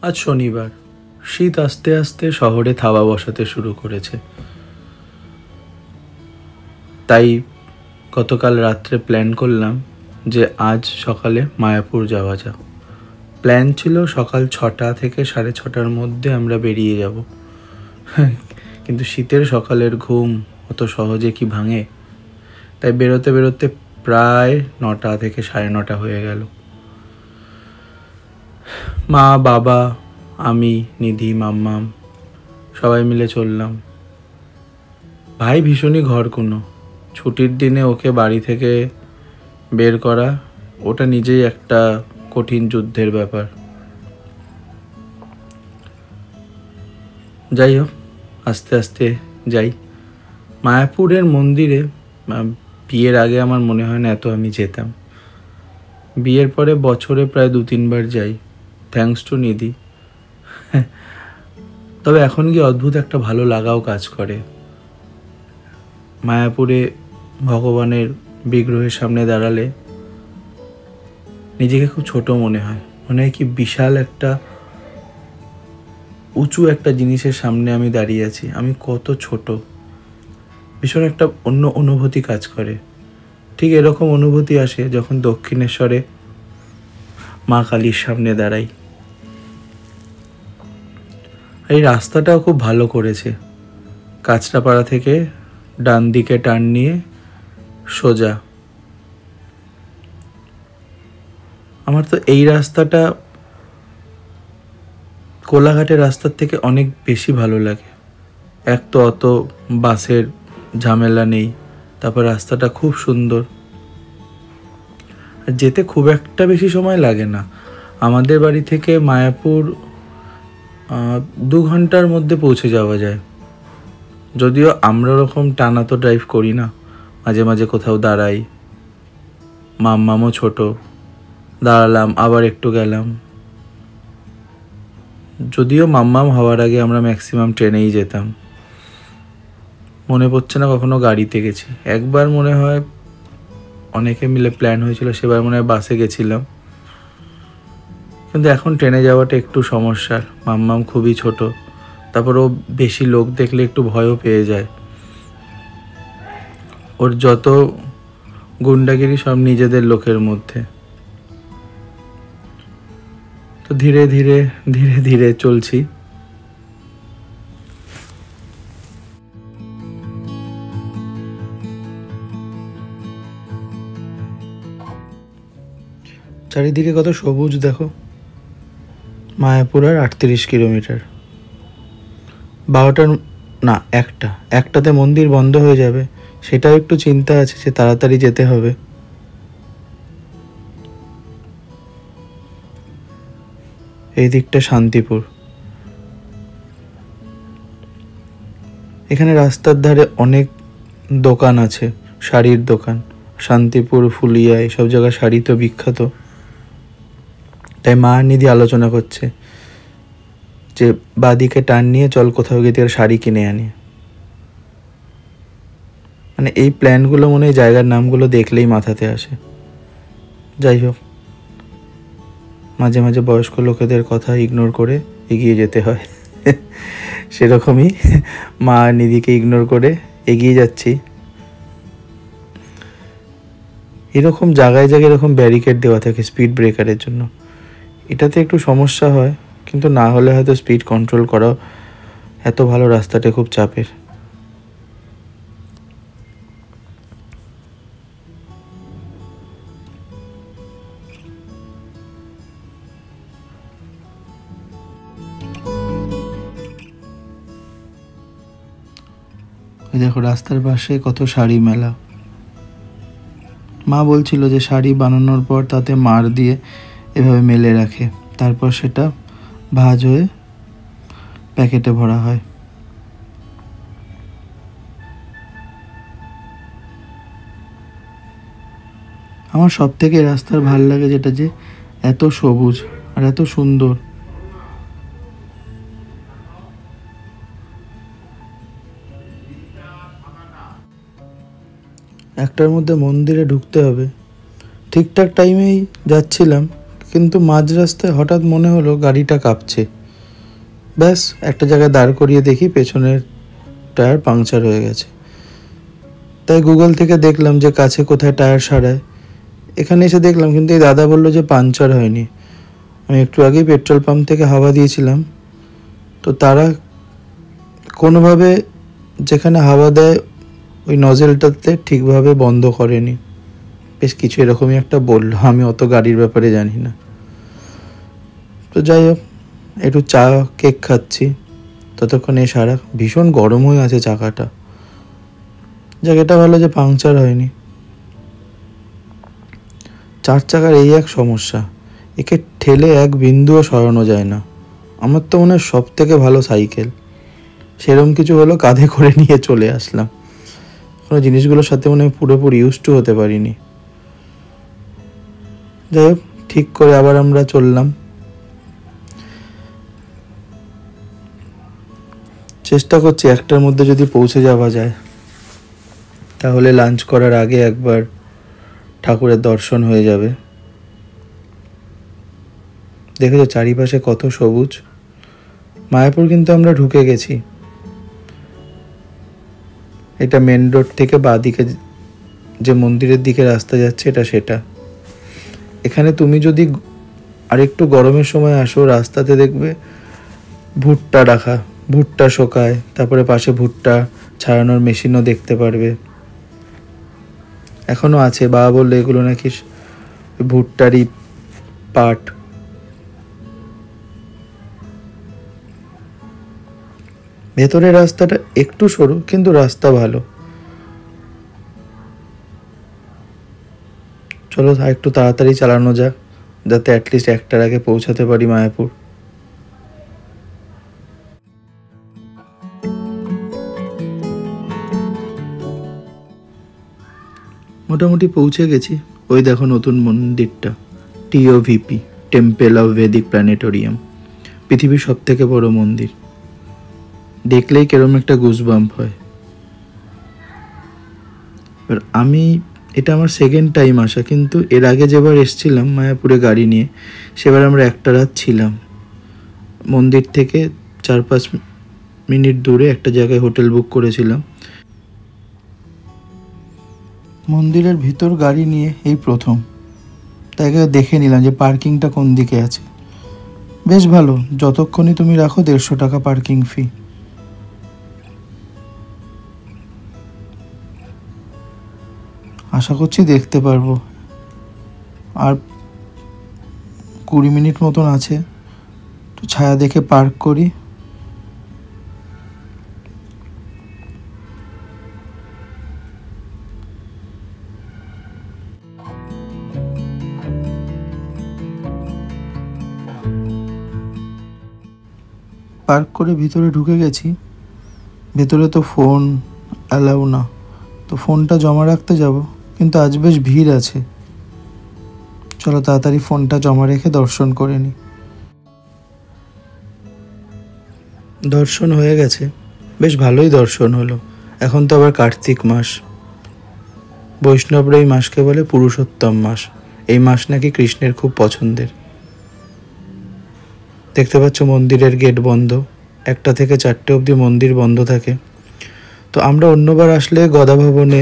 আজ শনিবার। শীত আস্তে আস্তে শহরে থাবা বসাতে শুরু করেছে। তাই গতকাল রাত্রে প্ল্যান করলাম যে আজ সকালে মায়াপুর যাওয়া যাক। প্ল্যান ছিল সকাল 6টা থেকে 6:30টার মধ্যে আমরা বেরিয়ে যাব। কিন্তু শীতের সকালের ঘুম অত সহজে কি ভাঙে? তাই বেরোতে বেরোতে প্রায় 9টা থেকে 9:30 হয়ে গেল। মা, বাবা, আমি, নিধি, মাম্মাম সবাই মিলে চললাম। ভাই ভীষণই ঘরকুনো। ছুটির দিনে ওকে বাড়ি থেকে বের করা ওটা নিজেই একটা কঠিন যুদ্ধের ব্যাপার। যাই হোক, আস্তে আস্তে যাই। মায়াপুরের মন্দিরে বিয়ের আগে আমার মনে হয় না এত আমি যেতাম। বিয়ের পরে বছরে প্রায় 2-3 বার যাই, থ্যাঙ্কস টু নিধি। তবে এখন কি অদ্ভুত একটা ভালো লাগাও কাজ করে। মায়াপুরে ভগবানের বিগ্রহের সামনে দাঁড়ালে নিজেকে খুব ছোট মনে হয়। মনে হয় কি বিশাল একটা উঁচু একটা জিনিসের সামনে আমি দাঁড়িয়ে আছি, আমি কত ছোট। ভীষণ একটা অন্য অনুভূতি কাজ করে। ঠিক এরকম অনুভূতি আসে যখন দক্ষিণেশ্বরে মা কালীর সামনে দাঁড়াই। এই রাস্তাটাও খুব ভালো করেছে। কাঁচরাপাড়া থেকে ডান দিকে টার্ন নিয়ে সোজা। আমার তো এই রাস্তাটা কোলাঘাটের রাস্তার থেকে অনেক বেশি ভালো লাগে। এক তো অত বাসের ঝামেলা নেই, তারপর রাস্তাটা খুব সুন্দর, যেতে খুব একটা বেশি সময় লাগে না। আমাদের বাড়ি থেকে মায়াপুর 2 ঘন্টার মধ্যে পৌঁছে যাওয়া যায়। যদিও আমরা ওরকম টানা তো ড্রাইভ করি না, মাঝে মাঝে কোথাও দাঁড়াই। মাম্মামও ছোট, দাঁড়ালাম আবার একটু গেলাম। যদিও মাম্মাম হওয়ার আগে আমরা ম্যাক্সিমাম ট্রেনেই যেতাম। মনে পড়ছে না কখনো গাড়িতে গেছি। একবার মনে হয় অনেকে মিলে প্ল্যান হয়েছিল, সেবার মনে হয় বাসে গেছিলাম। কিন্তু এখন ট্রেনে যাওয়াটা একটু সমস্যার। মাম্মাম খুবই ছোট, তারপর ও বেশি লোক দেখলে একটু ভয়ও পেয়ে যায়। ওর যত গুন্ডাগিরি সব নিজেদের লোকের মধ্যে। তো ধীরে ধীরে ধীরে ধীরে চলছি। চারিদিকে কত সবুজ দেখো। মায়াপুর আর 38 কিলোমিটার। 12টার না, একটাতে মন্দির বন্ধ হয়ে যাবে, সেটাও একটু চিন্তা আছে যে তাড়াতাড়ি যেতে হবে। এই দিকটা শান্তিপুর। এখানে রাস্তার ধারে অনেক দোকান আছে, শাড়ির দোকান। শান্তিপুর, ফুলিয়া এসব জায়গায় শাড়ি তো বিখ্যাত। তাই মা নিধি আলোচনা করছে যে বাদিকে টার্ন নিয়ে চল কোথাও গিয়ে শাড়ি কিনে আনি। মানে এই প্ল্যানগুলো মনে হয় জায়গার নামগুলো দেখলেই মাথাতে আসে। যাই হোক, মাঝে মাঝে বয়স্ক লোকেদের কথা ইগনোর করে এগিয়ে যেতে হয়। সেরকমই মা নিধিকে ইগনোর করে এগিয়ে যাচ্ছি। এরকম জায়গায় জায়গায় এরকম ব্যারিকেড দেওয়া থাকে স্পিড ব্রেকারের জন্য। এটাতে একটু সমস্যা হয়, কিন্তু না হলে হয়তো স্পিড কন্ট্রোল করা। এত ভালো রাস্তাটা খুব চাপের। দেখো রাস্তার পাশে কত শাড়ি মেলা। মা বলছিল যে শাড়ি বানানোর পর তাতে মার দিয়ে এভাবে মেলে রাখে, তারপর সেটা ভাঁজ হয়ে প্যাকেটে ভরা হয়। আমার সব থেকে রাস্তার ভাল লাগে যেটা যে এত সবুজ আর এত সুন্দর। একটার মধ্যে মন্দিরে ঢুকতে হবে। ঠিকঠাক টাইমেই যাচ্ছিলাম, কিন্তু মাঝ রাস্তায় হঠাৎ মনে হলো গাড়িটা কাঁপছে। ব্যাস একটা জায়গায় দাঁড় করিয়ে দেখি পেছনের টায়ার পাংচার হয়ে গেছে। তাই গুগল থেকে দেখলাম যে কাছে কোথায় টায়ার সারায়। এখানে এসে দেখলাম, কিন্তু এই দাদা বললো যে পাংচার হয়নি। আমি একটু আগেই পেট্রোল পাম্প থেকে হাওয়া দিয়েছিলাম, তো তারা কোনোভাবে যেখানে হাওয়া দেয় ওই নজেলটাতে ঠিকভাবে বন্ধ করেনি। বেশ কিছু এরকমই একটা বললো, আমি অত গাড়ির ব্যাপারে জানি না। তো যাই হোক, একটু চা কেক খাচ্ছি, ততক্ষণে সারা ভীষণ গরম হয়ে আছে চাকাটা। জায়গাটা ভালো যে পাংচার হয়নি। 4 চাকার এই এক সমস্যা, একে ঠেলে এক বিন্দুও সরানো যায় না। আমার তো মনে হয় সব থেকে ভালো সাইকেল। সেরম কিছু হলো কাঁধে করে নিয়ে চলে আসলাম। কোনো জিনিসগুলোর সাথে মনে হয় পুরোপুরি ইউজ টু হতে পারিনি। যাই হোক, ঠিক করে আবার আমরা চললাম। চেষ্টা করছি 1টার মধ্যে যদি পৌঁছে যাওয়া যায়, তাহলে লাঞ্চ করার আগে একবার ঠাকুরের দর্শন হয়ে যাবে। দেখেছো চারিপাশে কত সবুজ। মায়াপুর কিন্তু আমরা ঢুকে গেছি। এটা মেন রোড থেকে বাঁদিকে যে মন্দিরের দিকে রাস্তা যাচ্ছে এটা সেটা। এখানে তুমি যদি আরেকটু গরমের সময় আসো, রাস্তাতে দেখবে ভুট্টা রাখা, ভুট্টা শোকায়, তারপরে পাশে ভুট্টা ছাড়ানোর মেশিনও দেখতে পারবে। এখনো আছে, বাবা বললো এগুলো নাকি ভুট্টারই পাট। ভেতরের রাস্তাটা একটু সরু, কিন্তু রাস্তা ভালো। চলো একটু তাড়াতাড়ি চালানো যাক, যাতে অ্যাটলিস্ট 1টার আগে পৌঁছাতে পারি মায়াপুর। মোটামুটি পৌঁছে গেছি। ওই দেখো নতুন মন্দিরটা, TOVP, temple of Vedic planetarium, পৃথিবীর সব থেকে বড় মন্দির। দেখলেই কেরম একটা গুজবাম্প হয়। এবার এটা আমার সেকেন্ড টাইম আসা, কিন্তু এর আগে যেবার এসছিলাম মায়াপুরে গাড়ি নিয়ে, সেবার আমরা একটা রাত ছিলাম। মন্দির থেকে 4-5 মিনিট দূরে একটা জায়গায় হোটেল বুক করেছিলাম। মন্দিরের ভিতর গাড়ি নিয়ে এই প্রথম, তাই দেখে নিলাম যে পার্কিংটা কোন দিকে আছে। বেশ ভালো, যতক্ষণই তুমি রাখো 150 টাকা পার্কিং ফি। আশা করছি দেখতে পারবো। আর 20 মিনিট মতন আছে, তো ছায়া দেখে পার্ক করি। পার্ক করে ভিতরে ঢুকে গেছি। ভেতরে তো ফোন অ্যালাউ না, তো ফোনটা জমা রাখতে যাব, কিন্তু আজ বেশ ভিড় আছে। চলো তাড়াতাড়ি ফোনটা জমা রেখে দর্শন করে নিই। দর্শন হয়ে গেছে, বেশ ভালোই দর্শন হলো। এখন তো আবার কার্তিক মাস, বৈষ্ণবরা এই মাসকে বলে পুরুষোত্তম মাস। এই মাস নাকি কৃষ্ণের খুব পছন্দের। দেখতে পাচ্ছ মন্দিরের গেট বন্ধ, 1টা থেকে 4টে অবধি মন্দির বন্ধ থাকে। তো আমরা অন্যবার আসলে গদা ভবনে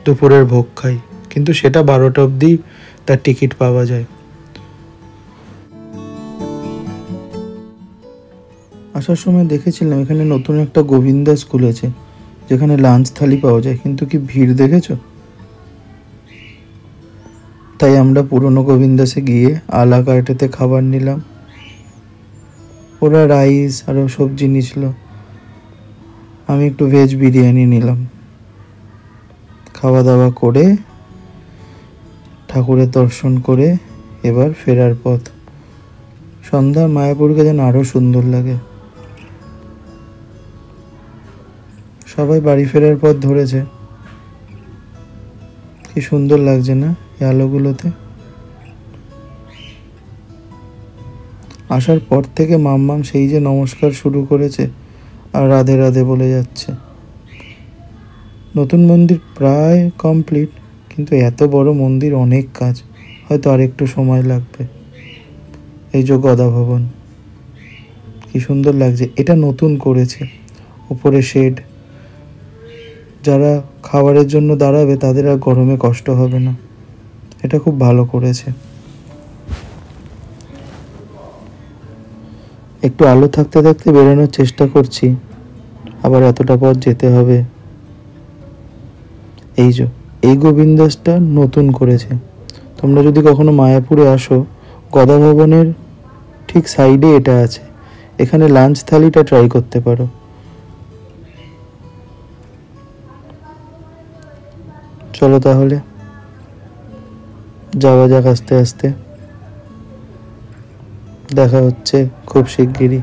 দুপুরের ভোগ খাই, কিন্তু সেটা 12টা অবধি তার টিকিট পাওয়া যায়। আসার সময় দেখেছিলাম এখানে নতুন একটা গোবিন্দাস খুলেছে, যেখানে লাঞ্চ থালি পাওয়া যায়, কিন্তু কি ভিড় দেখেছো? তাই আমরা পুরনো গোবিন্দাসে গিয়ে আলা কার্টেতে খাবার নিলাম। ওরা রাইস আরও সবজি নিয়েছিল, আমি একটু ভেজ বিরিয়ানি নিলাম। খাওয়া দাওয়া করে ঠাকুরের দর্শন করে এবার ফেরার পথ। সন্ধ্যা মায়াপুরকে যেন আরও সুন্দর লাগে। সবাই বাড়ি ফেরার পথ ধরেছে। কি সুন্দর লাগছে না এই আলোগুলোতে। আসার পর থেকে মাম্মাম সেই যে নমস্কার শুরু করেছে আর রাধে রাধে বলে যাচ্ছে। নতুন মন্দির প্রায় কমপ্লিট, কিন্তু এত বড় মন্দির অনেক কাজ, হয়তো আরেকটু সময় লাগবে। এই যে গদা ভবন, কি সুন্দর লাগছে। এটা নতুন করেছে, উপরে শেড, যারা খাবারের জন্য দাঁড়াবে তাদের আর গরমে কষ্ট হবে না। এটা খুব ভালো করেছে। একটু আলো থাকতে থাকতে বেরোনোর চেষ্টা করছি, আবার এতটা পথ যেতে হবে। এই গোবিন্দাসটা নতুন করেছে। তোমরা যদি কখনো মায়াপুরে আসো, গদা ভবনের ঠিক সাইডে এটা আছে। এখানে লাঞ্চ থালিটা ট্রাই করতে পারো। চলো তাহলে যাওয়া যাক আস্তে আস্তে। দেখা হচ্ছে খুব শিগগিরই।